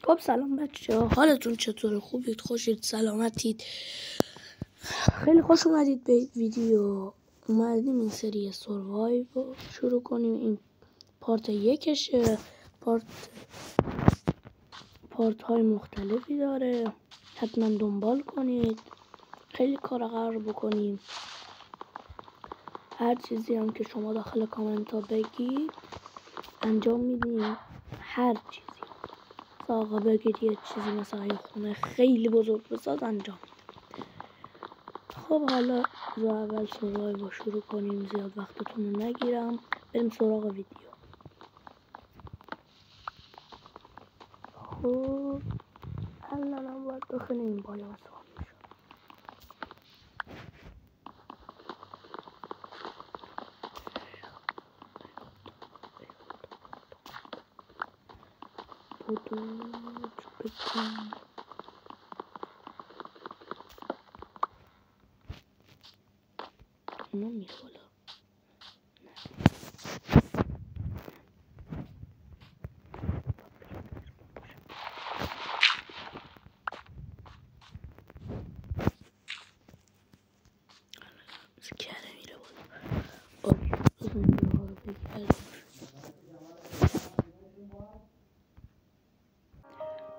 خب سلام بچه ها، حالتون چطوره؟ خوبید؟ خوشید؟ سلامتید؟ خیلی خوش اومدید به ویدیو. اومدیم این سری سروایو رو شروع کنیم. این پارت یکشه. پارت های مختلفی داره، حتما دنبال کنید. خیلی کار قرار بکنیم. هر چیزی هم که شما داخل کامنت ها بگید انجام میدیم. هر چیزی آقا بگید، یه چیزی مثلا یه خونه خیلی بزرگ بساز انجام. خب حالا اول سروایو رو شروع کنیم، زیاد وقتتون رو نگیرم، بریم سراغ ویدیو. خب الانم باید داخل این بایوم سوال میشم. بکن اینو میخولا کره میره بالا.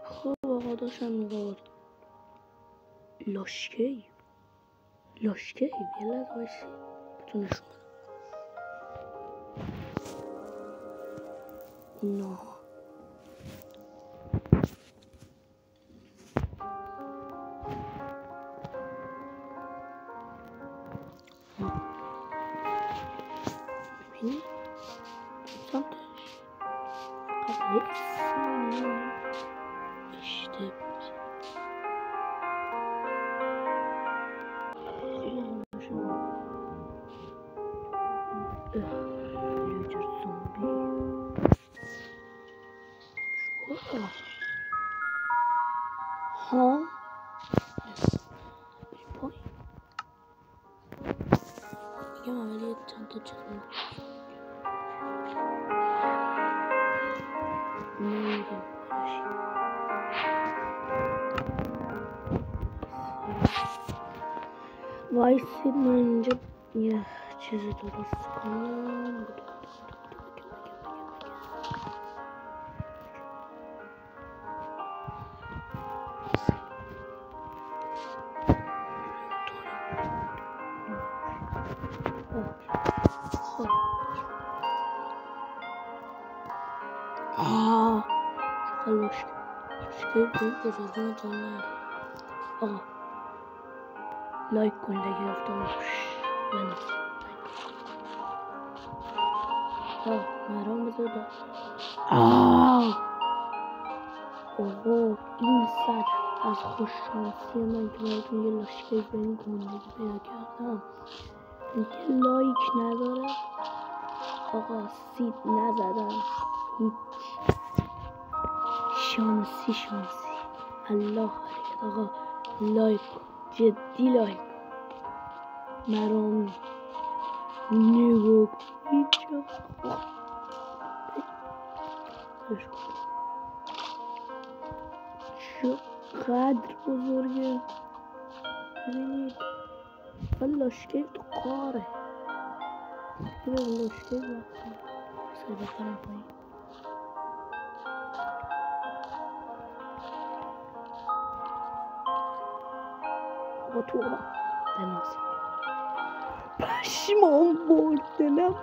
خب آقا داشتم میگفت لاشکی یه لحظه وایسی بتون نشون بدم. نه میبینی سمتش فقط یک ثانیه اشتباه لیجر زومبی ها پایین میگم اول یه چند تا چیز نمیریم وایسید من اینجا یه چیز درست کنم. آقا لایک کن دیگه افتادش مرام بذار. اوه این سطح از خوششانسی من که براتون یه لاشکی به این گندگی پیدا کردم. یه لایک نداره آقا، سید نزدم، هیچ شانسی الله حرکت. آقا لایک کن، جدی لایک کن. مرامی نگو هیچ چقدر بزرگه، ببینید لاشکی تو قاره. ببین لاشکی وقتی سیده کنم پایین. با تو با بنازم پشمان بردنم.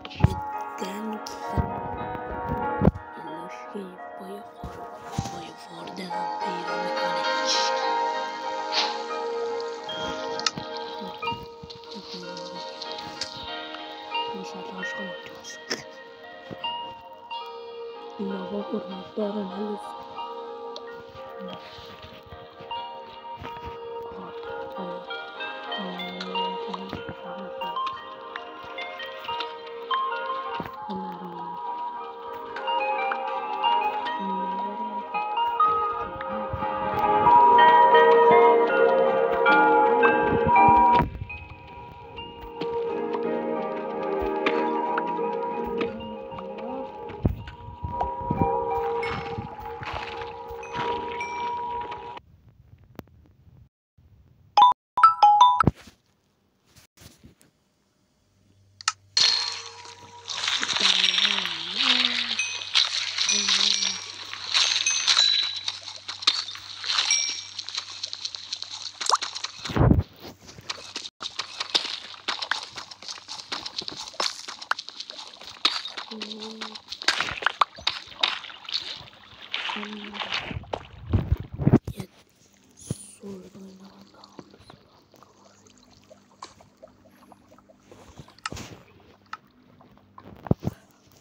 جدا لشکری با یه وارده هم پیدا میکنه مسلحش کنم جاست این آقا حرمت دارن هلوز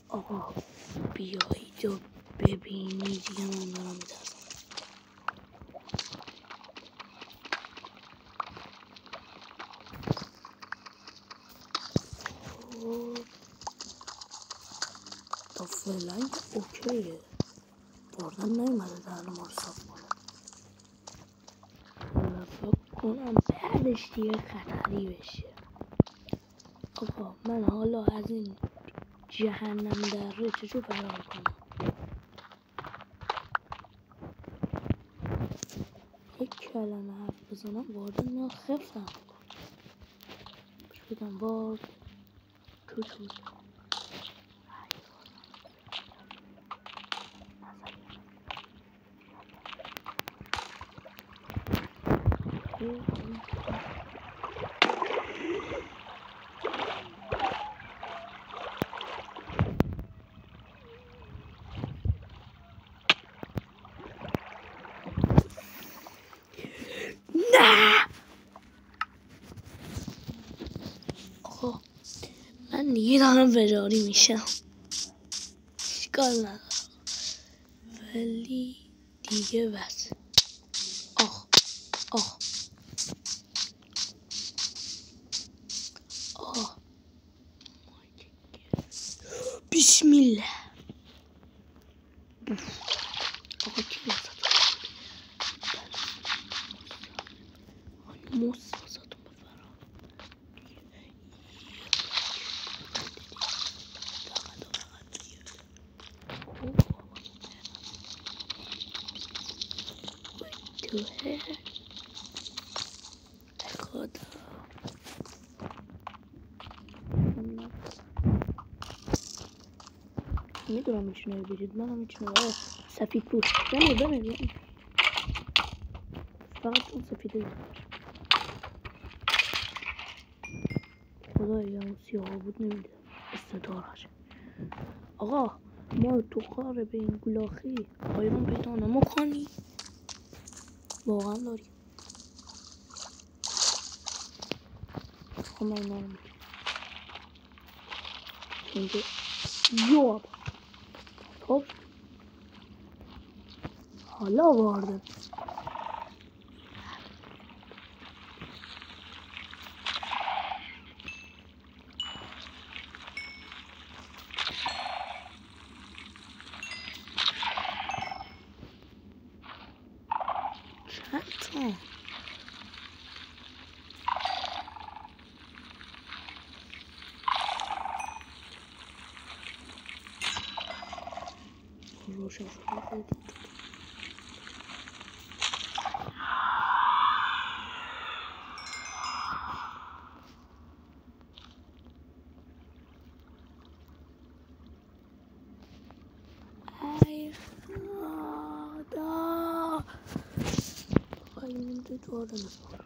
آقا بیایید و ببینید دیگه من دارم میدرسم تا فعلا که اوکیه واردن نیومده دهن ما رو صاف کنه حالا فکر کنم بعدش دیگه خطری بشه آقا من حالا از این جهنم دره چجور فرار کنم یک کلمه حرف بزنم واردن میاد خفتم بهش بگم وارد چجور نه آقا من دیگه دارم فراری میشم اشکال ندارم ولی دیگه بس آه آه آه بسم الله آقا چی واسه موس واسه تو بفرام توه خدا میدونم میتونه بگید منم میتونه سفید پوست بمیر فقط اون سفیده خدایا اون سیاه بود نمیده استدارش آقا ما تو کار به این گلاخی آیرون پیدا نمیکنی واقعا داری خب من اینا رو میگم اینجا یواب خب حالا وارده چند تا روشن شده ای خدا خیلی تو جوارده نسبار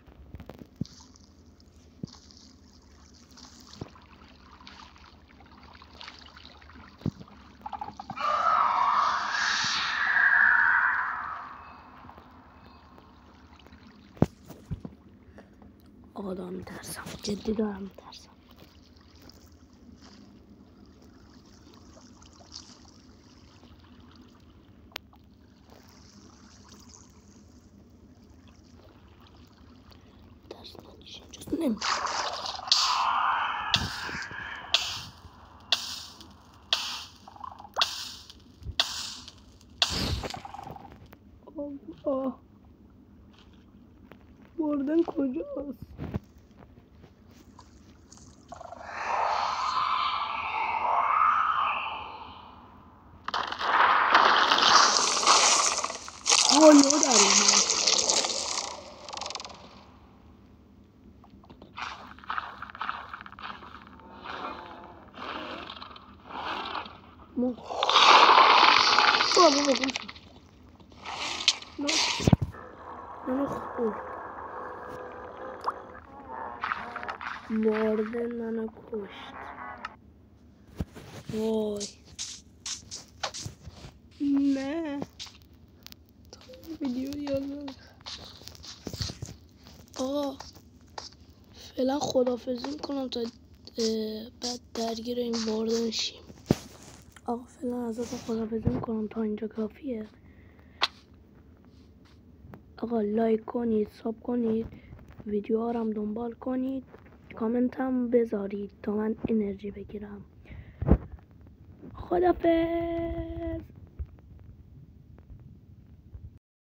میترسم، جدی دارم میترسم. ترسناکش اینجاست. نمیتونم. واردن کجاست؟ حالا در اومد. بابا گوش منو خورد. واردن منو کشت. وای نه تا ویدیو یادم. آقا فعلا خدافظی میکنم تا بعد درگیر این واردن شیم. آقا فعلا ازتون خدافظی میکنم تا اینجا کافیه. آقا لایک کنید، ساب کنید، ویدیوها رو هم دنبال کنید، کامنت هم بذارید تا من انرژی بگیرم. خدافظ.